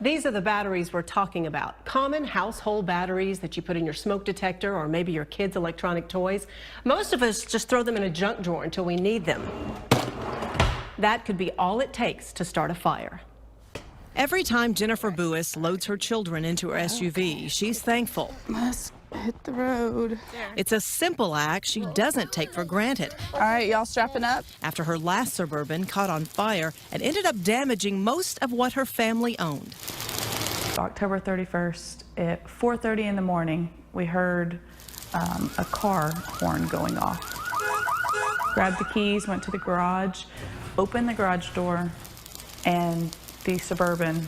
These are the batteries we're talking about. Common household batteries that you put in your smoke detector or maybe your kids' electronic toys. Most of us just throw them in a junk drawer until we need them. That could be all it takes to start a fire. Every time Jennifer Buis loads her children into her SUV, she's thankful. Let's hit the road. It's a simple act she doesn't take for granted. All right, y'all strapping up? After her last Suburban caught on fire and ended up damaging most of what her family owned. October 31st at 4:30 in the morning, we heard a car horn going off. Grabbed the keys, went to the garage, opened the garage door, and the Suburban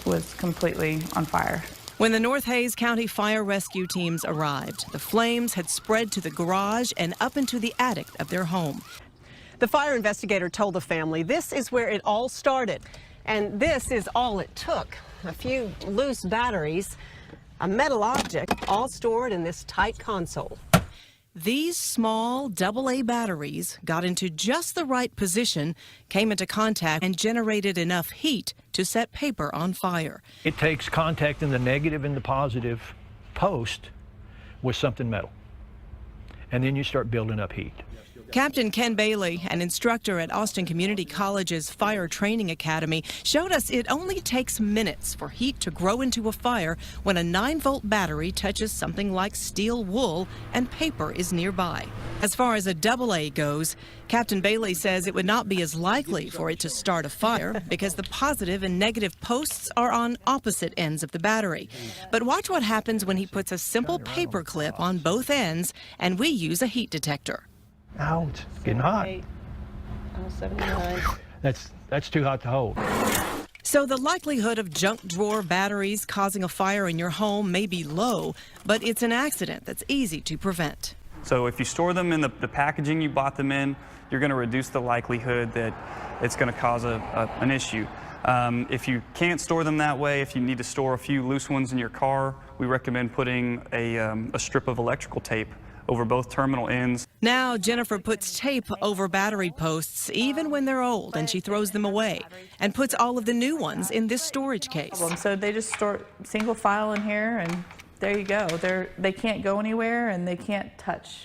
was completely on fire. When the North Hays County Fire Rescue teams arrived, the flames had spread to the garage and up into the attic of their home. The fire investigator told the family this is where it all started, and this is all it took. A few loose batteries, a metal object, all stored in this tight console. These small AA batteries got into just the right position, came into contact, and generated enough heat to set paper on fire. It takes contacting the negative and the positive post with something metal, and then you start building up heat. Captain Ken Bailey, an instructor at Austin Community College's Fire Training Academy, showed us it only takes minutes for heat to grow into a fire when a 9-volt battery touches something like steel wool and paper is nearby. As far as a AA goes, Captain Bailey says it would not be as likely for it to start a fire because the positive and negative posts are on opposite ends of the battery. But watch what happens when he puts a simple paper clip on both ends and we use a heat detector. Ow, it's getting hot. 79. That's too hot to hold. So the likelihood of junk drawer batteries causing a fire in your home may be low, but it's an accident that's easy to prevent. So if you store them in the packaging you bought them in, you're going to reduce the likelihood that it's going to cause an issue. If you can't store them that way, if you need to store a few loose ones in your car, we recommend putting a strip of electrical tape over both terminal ends. Now Jennifer puts tape over battery posts even when they're old, and she throws them away and puts all of the new ones in this storage case. So they just store single file in here, and there you go. They can't go anywhere and they can't touch.